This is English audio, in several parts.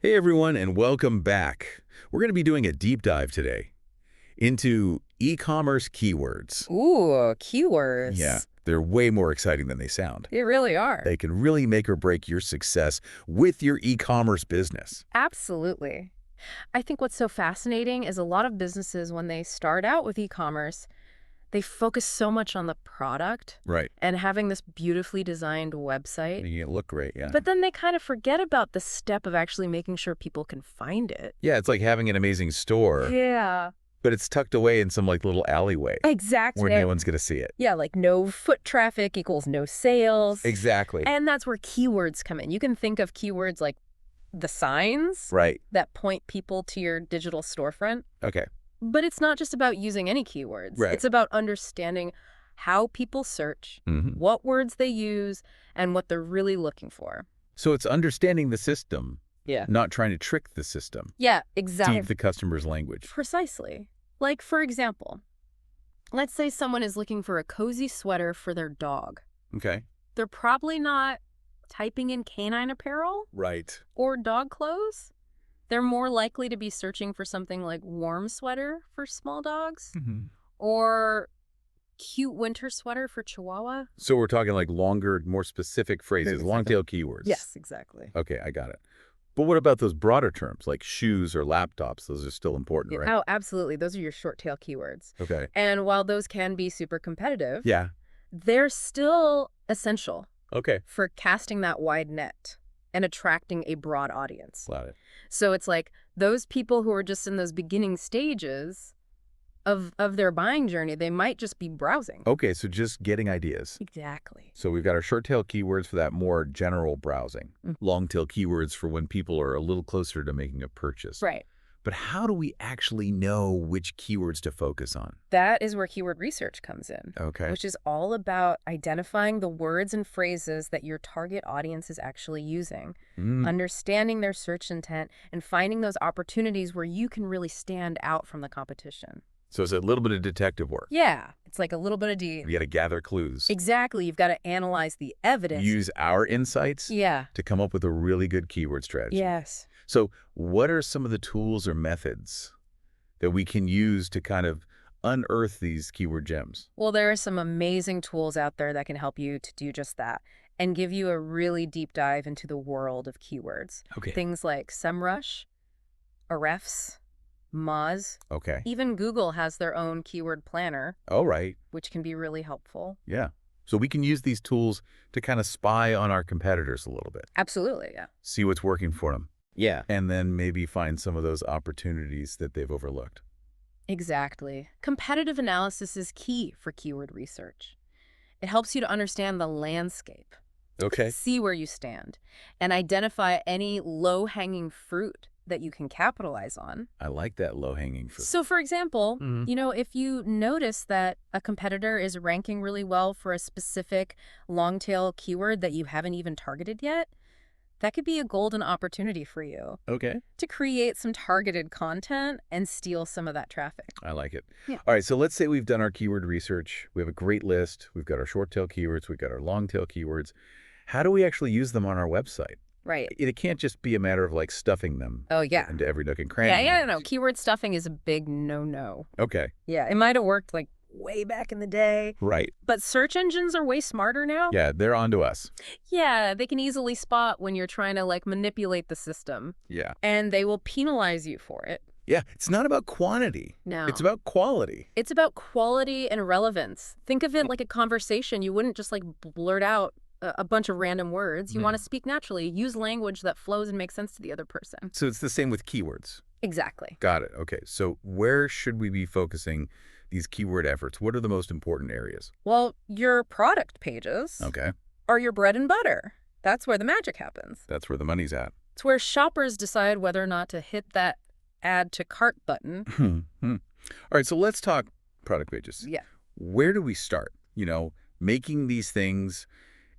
Hey everyone, and welcome back. We're going to be doing a deep dive today into e-commerce keywords. Ooh, Yeah, keywords. they're way more exciting than they sound. They really are. They can really make or break your success with your e-commerce business. Absolutely. I think what's so fascinating is a lot of businesses, when they start out with e-commerce, they focus so much on the product Right. and having this beautifully designed website. Making it look great, yeah. But then they kind of forget about the step of actually making sure people can find it. Yeah, it's like having an amazing store, Yeah, but it's tucked away in some little alleyway exactly. where no one's going to see it. Yeah, like no foot traffic equals no sales. Exactly. And that's where keywords come in. You can think of keywords like the signs Right. that point people to your digital storefront. Okay. But it's not just about using any keywords. Right. It's about understanding how people search, what words they use, and what they're really looking for. So it's understanding the system, Yeah. not trying to trick the system. Yeah, To exactly. Speak the customer's language. Precisely. Like, for example, let's say someone is looking for a cozy sweater for their dog. Okay. They're probably not typing in canine apparel Right. or dog clothes. They're more likely to be searching for something like warm sweater for small dogs or cute winter sweater for Chihuahua. So we're talking like longer, more specific phrases, long-tail keywords. Yes, exactly. Okay, I got it. But what about those broader terms like shoes or laptops? Those are still important, right? Oh, absolutely. Those are your short tail keywords. Okay. And while those can be super competitive, Yeah. they're still essential Okay. for casting that wide net and attracting a broad audience. Got it. So it's like those people who are just in those beginning stages of their buying journey, they might just be browsing. Okay, so just getting ideas. Exactly. So we've got our short-tail keywords for that more general browsing. Long-tail keywords for when people are a little closer to making a purchase. Right. But how do we actually know which keywords to focus on? That is where keyword research comes in. Okay. Which is all about identifying the words and phrases that your target audience is actually using, understanding their search intent, and finding those opportunities where you can really stand out from the competition. So it's a little bit of detective work. Yeah, it's like a little bit of You got to gather clues. Exactly. You've got to analyze the evidence. Use our insights Yeah. to come up with a really good keyword strategy. Yes. So what are some of the tools or methods that we can use to kind of unearth these keyword gems? Well, there are some amazing tools out there that can help you to do just that and give you a really deep dive into the world of keywords. Okay. Things like SEMrush, Ahrefs, Moz. Okay. Even Google has their own keyword planner, All right. which can be really helpful. Yeah. So we can use these tools to kind of spy on our competitors a little bit, Absolutely, yeah. see what's working for them, Yeah. and then maybe find some of those opportunities that they've overlooked. Exactly. Competitive analysis is key for keyword research. It helps you to understand the landscape, Okay. see where you stand, and identify any low-hanging fruit that you can capitalize on. I like that low-hanging fruit. So, for example, Mhm. if you notice that a competitor is ranking really well for a specific long-tail keyword that you haven't even targeted yet, that could be a golden opportunity for you Okay. to create some targeted content and steal some of that traffic. I like it. Yeah. All right, so let's say we've done our keyword research. We have a great list. We've got our short-tail keywords. We've got our long-tail keywords. How do we actually use them on our website? Right. It can't just be a matter of like stuffing them Oh, yeah. into every nook and cranny. No. Keyword stuffing is a big no-no. Okay. Yeah, it might have worked like way back in the day, Right. but search engines are way smarter now. Yeah, they're on to us. Yeah, they can easily spot when you're trying to like manipulate the system, Yeah. and they will penalize you for it. Yeah, it's not about quantity. No. It's about quality. It's about quality and relevance. Think of it like a conversation. You wouldn't just like blurt out a bunch of random words. You want to speak naturally. Use language that flows and makes sense to the other person. So it's the same with keywords. Exactly. Got it. Okay, so where should we be focusing these keyword efforts? What are the most important areas? Well, your product pages Okay, are your bread and butter. That's where the magic happens. that's where the money's at. It's where shoppers decide whether or not to hit that add to cart button. All right, so let's talk product pages. Yeah. Where do we start? Making these things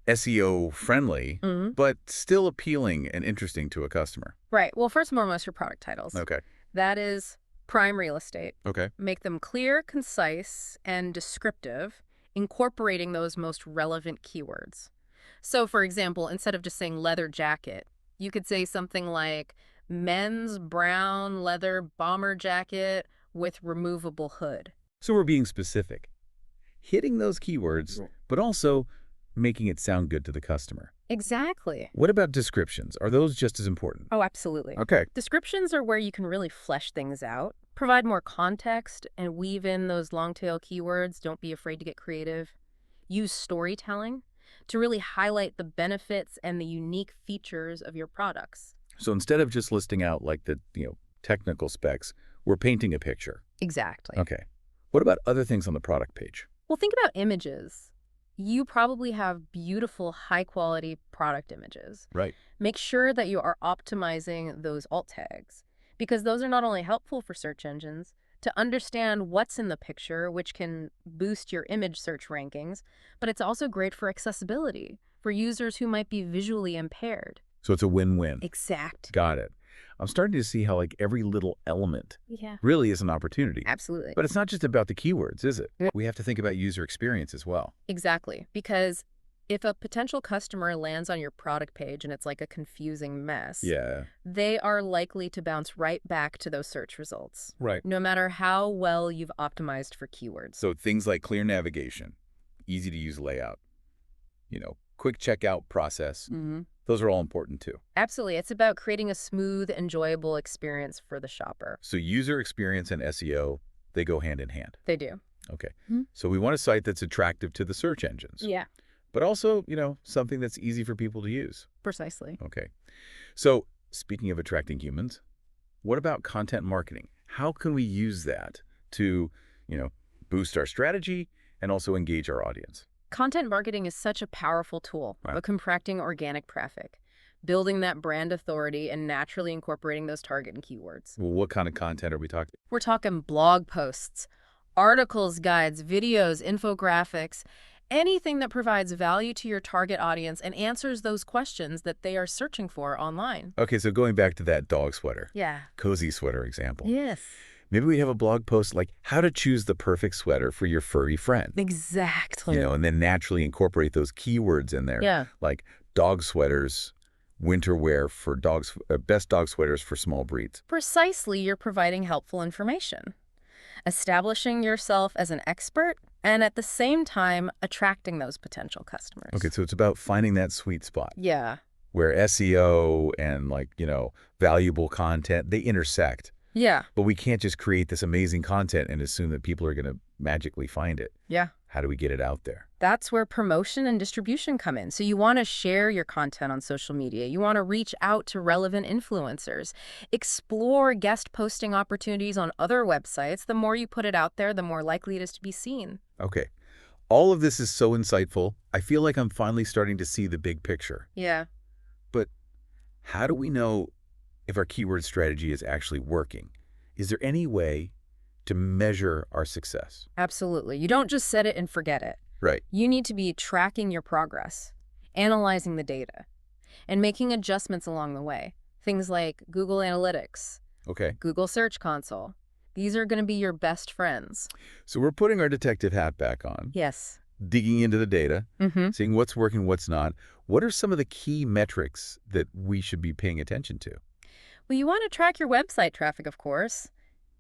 SEO friendly, but still appealing and interesting to a customer. Right. Well, first and foremost, your product titles. Okay. That is prime real estate. Okay. Make them clear, concise, and descriptive, incorporating those most relevant keywords. So, for example, instead of just saying leather jacket, you could say something like Men's brown leather bomber jacket with removable hood. So we're being specific, hitting those keywords, but also making it sound good to the customer. Exactly. What about descriptions? Are those just as important? Oh, absolutely. Okay. Descriptions are where you can really flesh things out, provide more context, and weave in those long-tail keywords. Don't be afraid to get creative. Use storytelling to really highlight the benefits and the unique features of your products. So instead of just listing out like the, technical specs, we're painting a picture. Exactly. Okay. What about other things on the product page? Well, think about images. You probably have beautiful, high-quality product images. Right. Make sure that you are optimizing those alt tags, because those are not only helpful for search engines to understand what's in the picture, which can boost your image search rankings, but it's also great for accessibility for users who might be visually impaired. So it's a win-win. Exact. Got it. I'm starting to see how like every little element Yeah. really is an opportunity. Absolutely. But it's not just about the keywords, is it? Yeah. We have to think about user experience as well. Exactly. Because if a potential customer lands on your product page and it's like a confusing mess, Yeah. they are likely to bounce right back to those search results, Right. no matter how well you've optimized for keywords. So things like clear navigation, easy to use layout, quick checkout process, those are all important too. Absolutely. It's about creating a smooth, enjoyable experience for the shopper. So user experience and SEO, they go hand in hand. They do. Okay. Mhm. So we want a site that's attractive to the search engines. Yeah, But also, something that's easy for people to use. precisely. Okay. So speaking of attracting humans, what about content marketing? How can we use that to, boost our strategy and also engage our audience? Content marketing is such a powerful tool Right. of contracting organic traffic, building that brand authority, and naturally incorporating those target and keywords. Well, what kind of content are we talking? We're talking blog posts, articles, guides, videos, infographics, anything that provides value to your target audience and answers those questions that they are searching for online. Okay, so going back to that dog sweater, Yeah. cozy sweater example. Yes. Maybe we have a blog post like how to choose the perfect sweater for your furry friend. Exactly. And then naturally incorporate those keywords in there. Yeah. Like dog sweaters, winter wear for dogs, best dog sweaters for small breeds. Precisely, you're providing helpful information, establishing yourself as an expert, and at the same time, attracting those potential customers. Okay, so it's about finding that sweet spot Yeah. where SEO and valuable content, they intersect. Yeah. But we can't just create this amazing content and assume that people are going to magically find it. Yeah. How do we get it out there? That's where promotion and distribution come in. So you want to share your content on social media. You want to reach out to relevant influencers. Explore guest posting opportunities on other websites. The more you put it out there, the more likely it is to be seen. Okay. All of this is so insightful. I feel like I'm finally starting to see the big picture. Yeah. But how do we know if our keyword strategy is actually working? Is there any way to measure our success? Absolutely. You don't just set it and forget it. Right. You need to be tracking your progress, analyzing the data, and making adjustments along the way. Things like Google Analytics, Okay. Google Search Console. These are going to be your best friends. So we're putting our detective hat back on, Yes. digging into the data, Mm-hmm. seeing what's working, what's not. What are some of the key metrics that we should be paying attention to? Well, you want to track your website traffic, of course,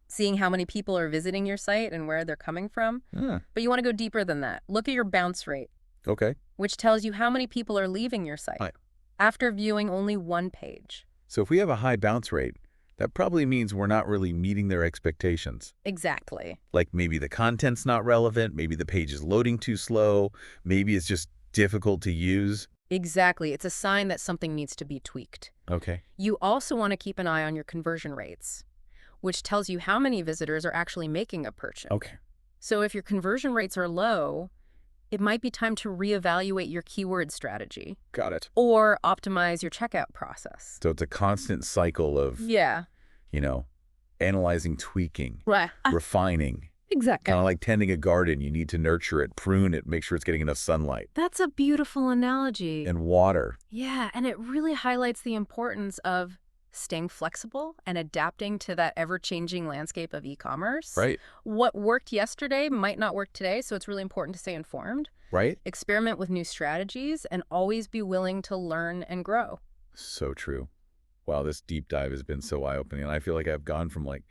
seeing how many people are visiting your site and where they're coming from. Ah, But you want to go deeper than that. Look at your bounce rate, okay. which tells you how many people are leaving your site Right. after viewing only one page. So if we have a high bounce rate, that probably means we're not really meeting their expectations. Exactly. Like maybe the content's not relevant, maybe the page is loading too slow, maybe it's just difficult to use. Exactly. It's a sign that something needs to be tweaked. Okay. You also want to keep an eye on your conversion rates, which tells you how many visitors are actually making a purchase. Okay. So if your conversion rates are low, it might be time to reevaluate your keyword strategy Got it. or optimize your checkout process. So it's a constant cycle of, Yeah. analyzing, tweaking, Right. refining. Exactly. Kind of like tending a garden. You need to nurture it, prune it, make sure it's getting enough sunlight That's a beautiful analogy. and water. Yeah, and it really highlights the importance of staying flexible and adapting to that ever-changing landscape of e-commerce. Right. What worked yesterday might not work today, so it's really important to stay informed, Right? experiment with new strategies, and always be willing to learn and grow. So true. Wow, this deep dive has been so eye-opening. And I feel like I've gone from like,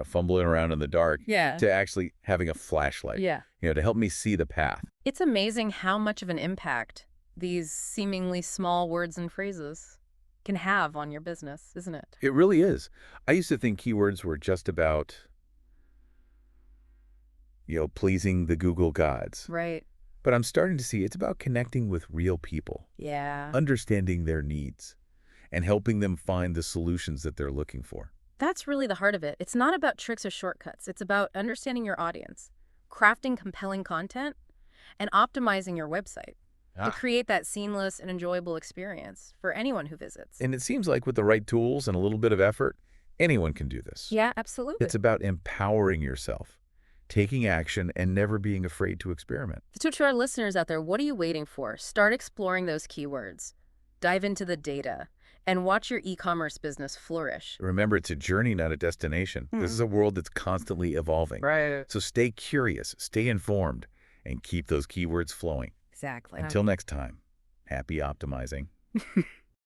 fumbling around in the dark Yeah. to actually having a flashlight, Yeah. to help me see the path. It's amazing how much of an impact these seemingly small words and phrases can have on your business, isn't it? It really is. I used to think keywords were just about, pleasing the Google gods. Right. But I'm starting to see it's about connecting with real people, Yeah. understanding their needs, and helping them find the solutions that they're looking for. That's really the heart of it. It's not about tricks or shortcuts. It's about understanding your audience, crafting compelling content, and optimizing your website to Ah. create that seamless and enjoyable experience for anyone who visits. And it seems like with the right tools and a little bit of effort, anyone can do this. Yeah, absolutely. It's about empowering yourself, taking action, and never being afraid to experiment. So to our listeners out there, what are you waiting for? Start exploring those keywords, dive into the data, and watch your e-commerce business flourish. Remember, it's a journey, not a destination. This is a world that's constantly evolving. Right. So stay curious, stay informed, and keep those keywords flowing. Exactly. Until next time, happy optimizing.